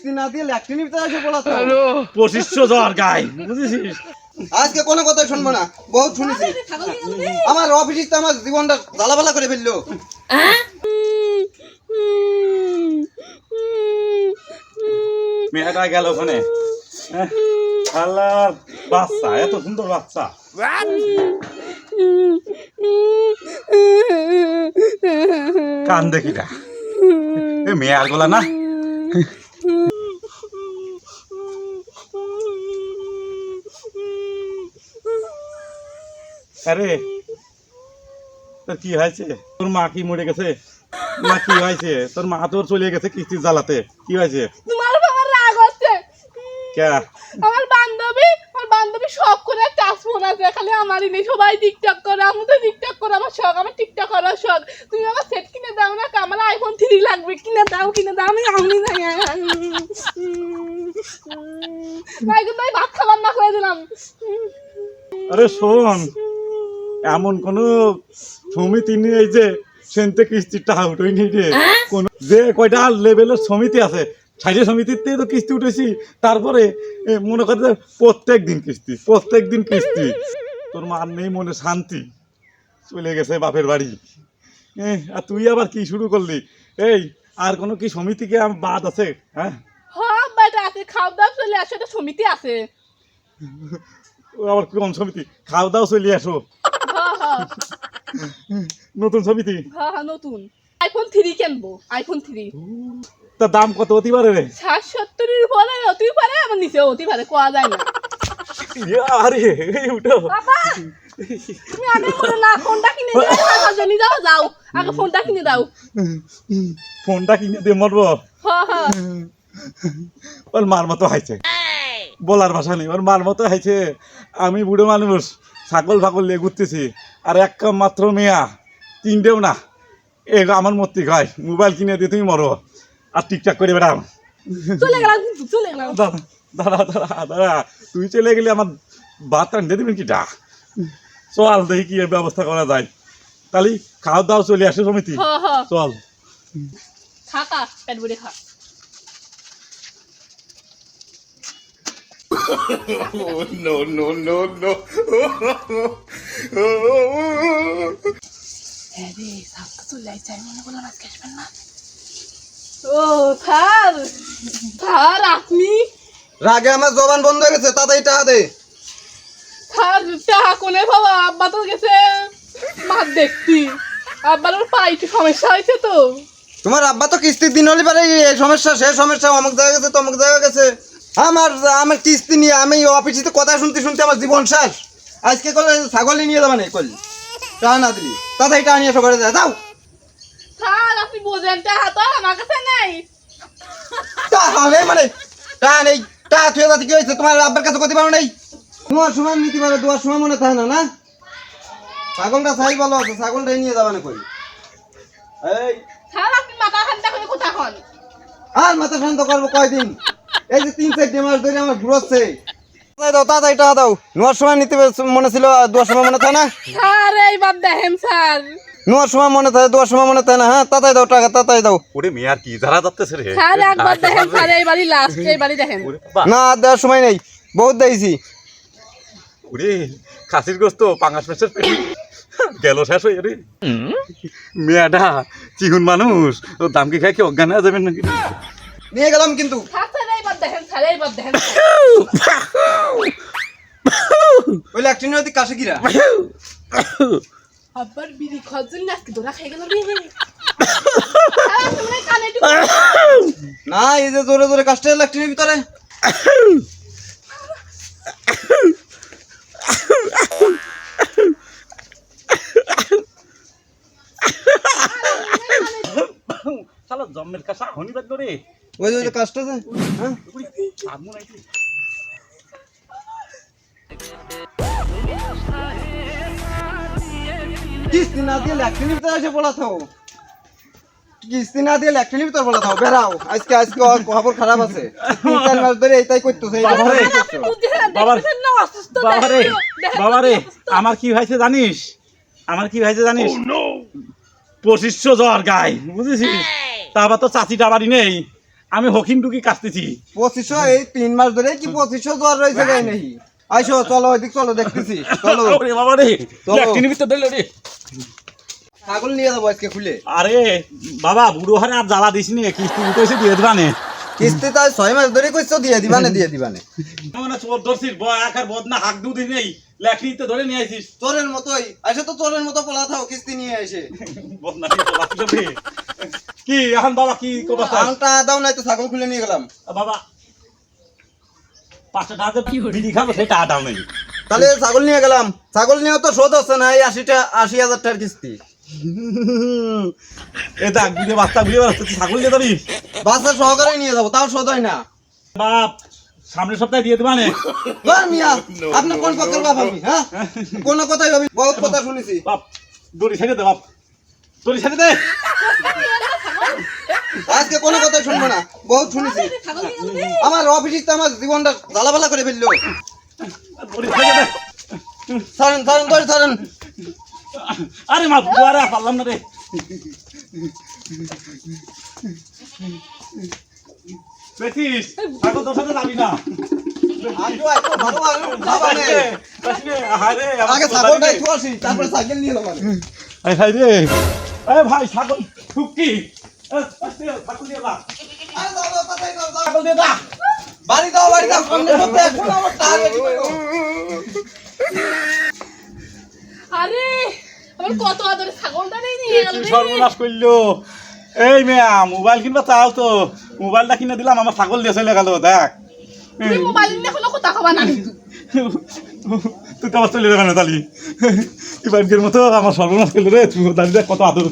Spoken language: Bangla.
কিস্তি না দিয়ে ল্যাট্রিন ভিতরে এসে পড়াতো 2500 জ্বর গায় বুঝেছিস? আজকে কোনো কথা শুনবো না, বহুত শুনেছি। আমার অফিসে তো আমার জীবনটা জ্বালাপালা করে ফেললো। মেয়েটা গেল ওখানে। আল্লাহর বাচ্চা, এত সুন্দর বাচ্চা। কান দেখি না মেয়ার গোলা না। আরে তোর কি হয়েছে? তোর মা কি মরে গেছে না কি হয়েছে? তোর মা তোর চলে গেছে কিস্তি জ্বালাতে, কি হয়েছে? তোমার বাবার রাগ হচ্ছে। কে? আমার বান্ধবী শখ করে একটা ফোন আছে, খালি আমারই নেই, সবাই টিকটক করে, আমি তো টিকটক করে আমার শখ, আমার টিকটক করার শখ। তুমি আমার সেট কিনে দাও না, আমার আইফোন 3 লাগবে, কিনে দাও আমি আমনি না কিন্তু আমি ভাত খাবার না করে দিলাম। আরে শোন, এমন কোন সমিতি নেই যে সেনতে কিস্তির টাকা উঠোই নি রে। কোন যে কয়টা লেভেলের সমিতি আছে, 60 সমিতিতে তো কিস্তি উঠেছি। তারপরে মনে করতে প্রত্যেক দিন কিস্তি। তোর মার নেই মনে শান্তি, চলে গেছে বাপের বাড়ি। আর তুই আবার কি শুরু করলি? এই আর কোনো কি সমিতিকে বাদ আছে? হ্যাঁ বেটা আছে, খাওয়া দাওয়া চলে আসে, একটা সমিতি আছে। আবার কোন সমিতি? খাওয়া দাওয়া চলে আসো, নতুন সমিতি। নতুন আইফোন 3 কিনবো, আইফোন 3। তার দাম কত হতে পারে রে? 60-70 উপরে হতেই পারে, আমার নিচে হতেই পারে, কোয়া যায় না। আরে উঠো বাবা, তুমি আগে বলো না, ফোনটা কিনে দিয়ে জনি যাও আগে ফোনটা কিনে দাও। ফোনটা কিনে দিয়ে মরবো? ওর মার মতো হাইছে, বলার ভাষা নেই, ওর মার মতো হাইছে। আমি বুড়ো মানুষ, ছাগল ফাগল নিয়ে ঘুরতেছি, আর এক কাম মাত্র মেয়া, 3টেও না। আমার মূর্তি খায়, মোবাইল কিনে দিয়ে তুমি মরো আর টিকটাক করে বেড়াও। চলে গেলাম কিন্তু, চলে গেলাম। দাঁড়া, তুই চলে গেলে আমার ভাত রান্ধে দিবেন কি? চল দেখি কি ব্যবস্থা করা যায়। তাহলে খাওয়া দাওয়া চলে আসে সমিতি, চল খা পেট ভরে খা। No. ও স্যার আপনি? রাগে আমার জবান বন্ধ হয়ে গেছে, তাড়াতাড়ি টাকা দে। স্যার টাকা কোনে বাবা, আব্বা তো গেছে মাছ দেখতি, আব্বার পায়ে একটু সমস্যা হয়েছে তো। তোমার আব্বা তো কিস্তির দিন হলে পারে এই সমস্যা সে সমস্যা, অমুক জায়গা গেছে তমুক জায়গা গেছে। আমার কিস্তি নিয়ে আমি অফিসে কথা শুনতে আমার জীবন শেষ। আজকে করলে ছাগলই নিয়ে যাবে না, করলি টাকা না দিলি তাড়াতাড়ি টাকা নিয়ে সবাই যাও। স্যার আপনি বোঝেন, টাকা তো আমার কাছে নেই। টাকা নেই মানে টাকা নেই, টাকা থুয়ে যাতে কি হয়েছে? তোমার আব্বার কাছে করতে পারো নেই? তোমার সময় নিতে পারো, তোমার সময় মনে থাকে না। ছাগলটা সাই ভালো আছে, ছাগলটাই নিয়ে যাবে না কই। এই স্যার আপনি মাথা ঠান্ডা করে কোথা হন? আর মাথা শান্ত করবো কয়দিন? এই যে 3-4 মাস ধরে আমার ঘুরোচ্ছে। তাড়াতাড়ি টাকা দাও। নেওয়ার সময় নিতে মনে ছিল, দেওয়ার সময় মনে থাকে না। স্যার এইবার দেখেন স্যার, নেওয়ার সময় মনে থাকে, দেওয়ার সময় মনে থাকে না। হ্যাঁ তাড়াতাড়ি দাও টাকা, তাড়াতাড়ি দাও। ওরে মেয়ার কি যারা যাচ্ছে রে? স্যার একবার দেখেন স্যার, এইবারই লাস্ট, এইবারই দেখেন। না দেওয়ার সময় নেই, বহুত দিয়েছি। ওরে খাসির গোস্ত পাঙ্গাস মাছের পেটি গেল শেষ হয়ে রে। মেয়াটা চিহুন মানুষ, ওর দাম কি খায় কি অজ্ঞান হয়ে যাবেন নাকি? নিয়ে গেলাম কিন্তু। স্যার এইবার দেখেন, স্যার এইবার দেখেন। ওই ল্যাকটিন নদী কাছে কিরা আব্বার বিড়ি খাওয়ার জন্য আজকে দোরা খেয়ে গেল রে। না, এই যে জোরে জোরে কাজটা ল্যাকটিনের ভিতরে। শালা জম্মের কাছে হনি বাদ রে। ওই যে কাজটা আছে, হ্যাঁ আমন আইছে। কিস্তি না দিয়ে ল্যাকটিনের ভিতরে এসে বলা থাও, কিস্তি না দিয়ে ল্যাকটিনের ভিতরে বলা থাও। বেরাও, আজকে খবর খারাপ আছে। 3-4 মাস ধরে এইটাই করতেছে। বাবারে আমার কি হয়েছে জানিস? 2500 জ্বর গায়ে বুঝেছিস? তা আবার তো চাচিটা বাড়ি নেই, আমি হকিম টুকি কাটতেছি 2500 এই 3 মাস ধরে কি 2500 জ্বর রয়েছে গাই নাকি আইসো চলো ওইদিক চলো দেখতেছি চলো ওরে বাবা রে চলো। একদিনের ভিতর দিল রে ছাগল নিয়ে যাবো আজকে খুলে আরে বাবা বুড়ো হারে আর জ্বালা দিস নি কিস্তি উঠেছে দিয়ে দিবানে কিস্তি তো 6 মাস ধরে কইছো দিয়ে দিবানে মানে চোর ধরছিস এক আর বদনা হাক দুদিন নেই লেখনিতে ধরে নিয়ে আইছিস চোরের মতোই আইসো তো চোরের মতো পলা থাও কিস্তি নিয়ে এসে বদনা কি এখন বাবা কি করবা আমটা দাও নাই তো ছাগল খুলে নিয়ে গেলাম বাবা 500 টাকা বিড়ি খাবো সেটা দাও নেই তাহলে ছাগল নিয়ে গেলাম ছাগল নিয়েও তো শোধ হচ্ছে না এই 80,000 টাকার কিস্তি এ দেখ বুঝে বাচ্চা বুঝে বেড়াচ্ছে ছাগল দিয়ে যাবি বাচ্চা সহকারে নিয়ে যাবো তাও শোধ হয় না বাপ সামনের সপ্তাহে দিয়ে দিবানে ধর মিয়া আপনার কোন পক্ষের বাপ আমি হ্যাঁ কোন কথাই ভাবি বহুত কথা শুনেছি বাপ দড়ি ছেড়ে দে বাপ দড়ি ছেড়ে দে আজকে কোনো কথাই শুনবো না বহুত শুনেছি আমার অফিসে আমার জীবনটা জ্বালাপালা করে ফেললো দড়ি ছেড়ে দে ছাড়েন ধরে ছাড়েন আরে মা বুয়ারে পারলাম না রে বেশিস আগো তোর সাথে যাবি না আগে ছাগলটা একটু আসি তারপরে সাইকেল নিয়ে এলাম হাই রে এ ভাই ছাগল ঠুকি ছাগল দিয়ে দা ছাগল দিয়ে দা বাড়ি দাও সামনে সপ্তাহে এখন আমার টার্গেট আরে আমার কত আদরে ছাগলটা নিয়ে গেল রে সর্বনাশ করলো এই মেয়া মোবাইল কিনবা চাও তো মোবাইলটা কিনে দিলাম আমার ছাগল দিয়ে চলে গেল দেখ তুমি মোবাইল নিয়ে হলো কথা কবা না তুই তো আমার চলে যাবে না তালি এবার মতো আমার সর্বনাশ করলো রে তুই দাঁড়িয়ে কত আদর